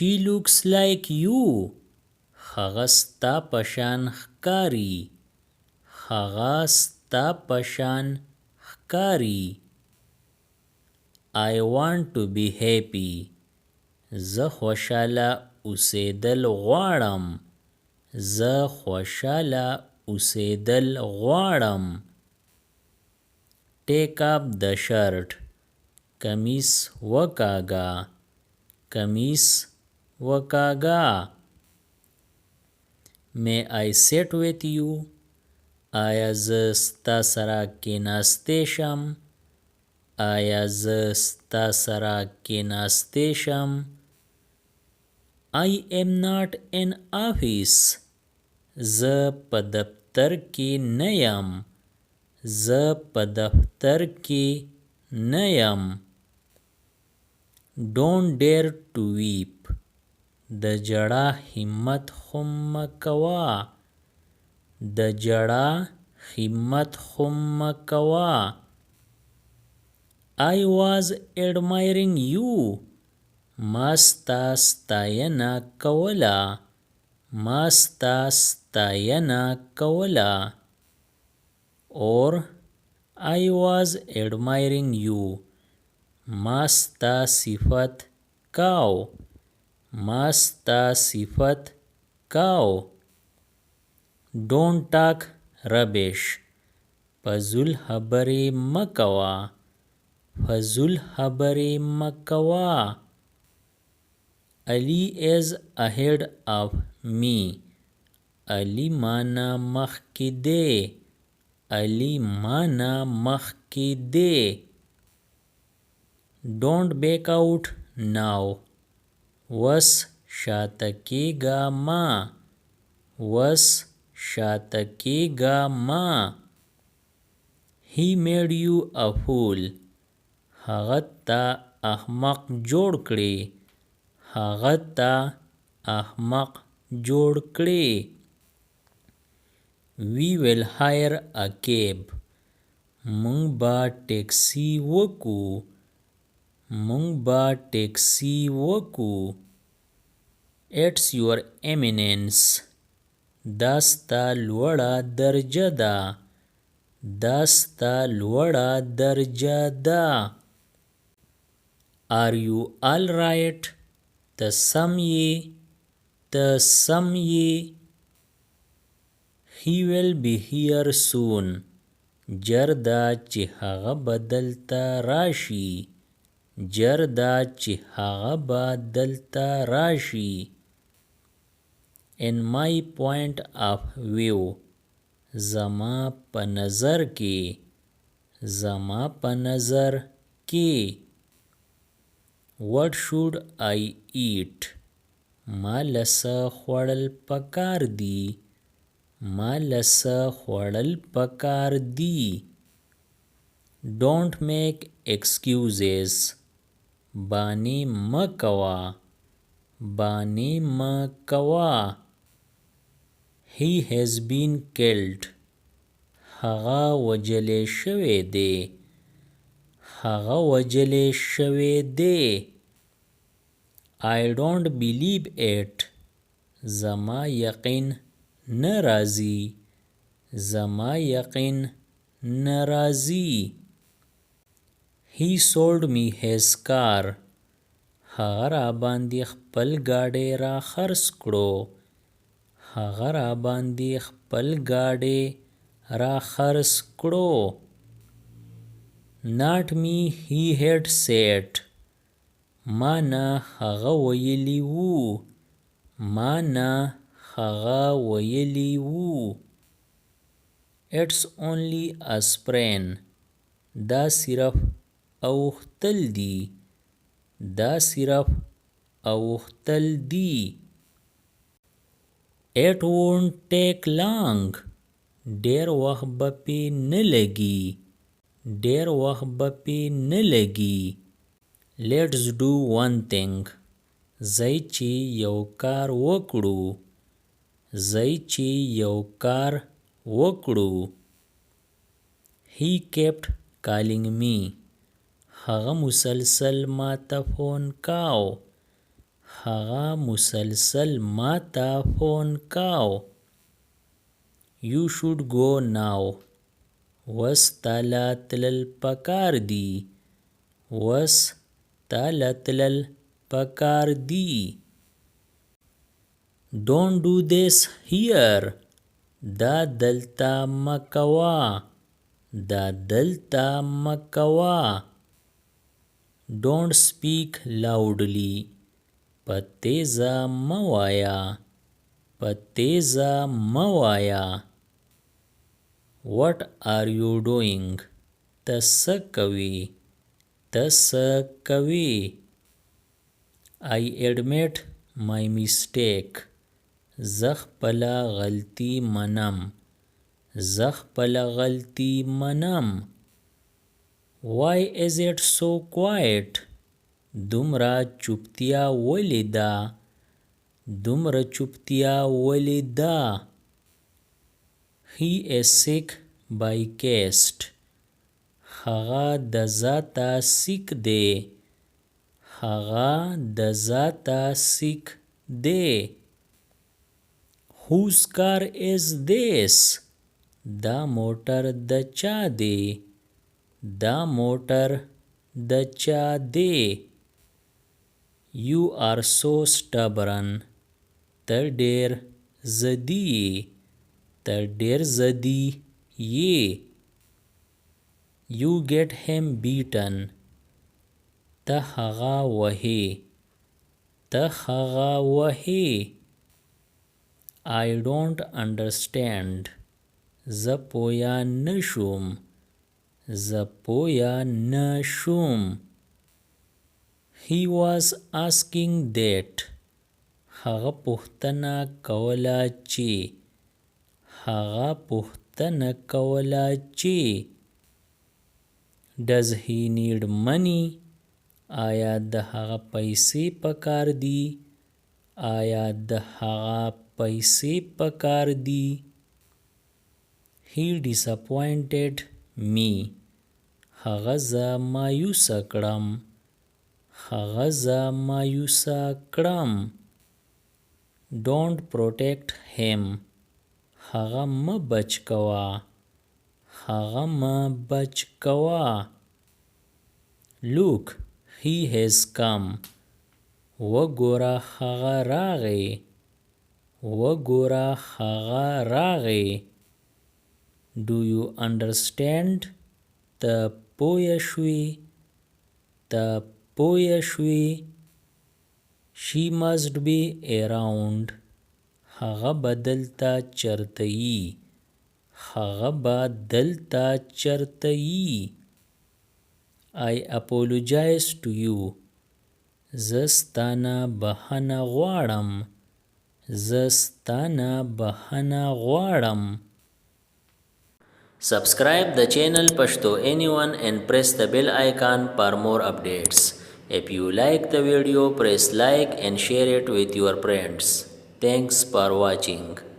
She looks like you. هغه ستا پشان ښکاري. هغه ستا پشان ښکاري. I want to be happy. زه خوشاله اوسېدل غواړم. زه خوشاله اوسېدل غواړم. Take up the shirt. کمیس وکاږه. کمیس وکاږه. May I sit with you? آیا زه ستا سره کېناستی شم؟ آیا زه ستا سره کېناستی شم؟ I am not in office. زه په دفتر کې نه یم. زه په دفتر کې نه یم. Don't dare to weep. د جړا همت خو مه کوه. د جړا همت خو مه کوه. I was admiring you. ما ستا ستاینه کوله. ما ستا ستاینه کوله. Or I was admiring you. ما ستا صفت کاو. ما ستا صفت کاو. Don't talk rubbish. فضول خبرې مه کوه. فضول خبرې مه کوه. Ali is ahead of me. Ali مانا مخکې دی. Ali مانا مخکې دی. Don't back out now. وس شاته کېږه مه. وس شاته کېږه مه. He made you a fool. هغه تا احمق جوړ کړې. هغه تا احمق جوړ کړې. We will hire a cab. مونږ به ټیکسي وکو. مونږ به ټیکسي وکو. It's your eminence. دا ستا لوړه درجه ده. دا ستا لوړه درجه ده. Are you all right? ته سم یې. ته سم یې. He will be here soon. جر ده چې هغه به دلته راشي. جر ده چې هغه به دلته راشي. In my point of view. زما په نظر کې. زما په نظر کې. What should I eat? ما لسه خوړل پکار دي. ما لسه خوړل پکار دي. Don't make excuses. بانې مه کوه. بانې مه کوه. He has been killed. هغه وجلی شوی دی. هغه وجلی شوی دی. I don't believe it. زما یقین نه راځي. زما یقین نه راځي. He sold me his car. هغه را باندې خپل ګاډی را خرڅ کړو. هغه را باندې خپل ګاډی را خرڅ کړو. Not me, he had said. ما نه هغه ویلی وو. ما نه هغه ویلی وو. It's only a sprain. دا صرف اوختل دی. دا صرف اوختل دی. It won't take long. ډیر وخت به پې نه لګي. ډیر وخت به پې نه لګي. Let's do one thing. ځئ چې یو کار وکړو. ځئ چې یو کار وکړو. He kept calling me. هغه مسلسل ما ته فون کاو. هغه مسلسل ما ته فون کاو. You should go now. وس تاله تلل پکار دی. وس تاله تلل پکار دی. Don't do this here. دا دلتا مکوا. دا دلتا مکوا. Don't speak loudly. پتیزا موایا. پتیزا موایا. What are you doing? تسکوی. تسکوی. I admit my mistake. زخپلا غلطی منم. زخپلا غلطی منم. Why is it so quiet? دومره چوپتیا ولی دا. دومره چوپتیا ولی دا. He is sick by caste. هغه د ذاته سیک دی. هغه د ذاته سیک دی. Whose car is this? دا موټر د چا دی. دا موټر د چا دی. You are so stubborn. ته ډیر ضدي یې. ته ډیر ضدي یې. You get him beaten. ته هغه وهې. ته هغه وهې. I don't understand. زه پویا نشوم. زه پویا نشوم. He was asking that. هغه پوښتنه کوله چې. هغه پوښتنه کوله چې. Does he need money? آیا د هغه پیسې پکار دي؟ آیا د هغه پیسې پکار دي؟ He disappointed me. هغه زه مایوسه کړم. هغه زه مایوسه کړم. Don't protect him. هغه مه بچ کوه. هغه مه بچ کوه. Look, he has come. وګوره هغه راغی. وګوره هغه راغی. Do you understand? ته پوه شوې. ته پوه شوې. She must be around. هغه به دلته چرته یي. هغه به دلته چرته یي. I apologize to you. زه ستانه بخښنه غواړم. زه ستانه بخښنه غواړم. Subscribe the channel Pashto Anyone and press the bell icon for more updates. If you like the video, press like and share it with your friends. Thanks for watching.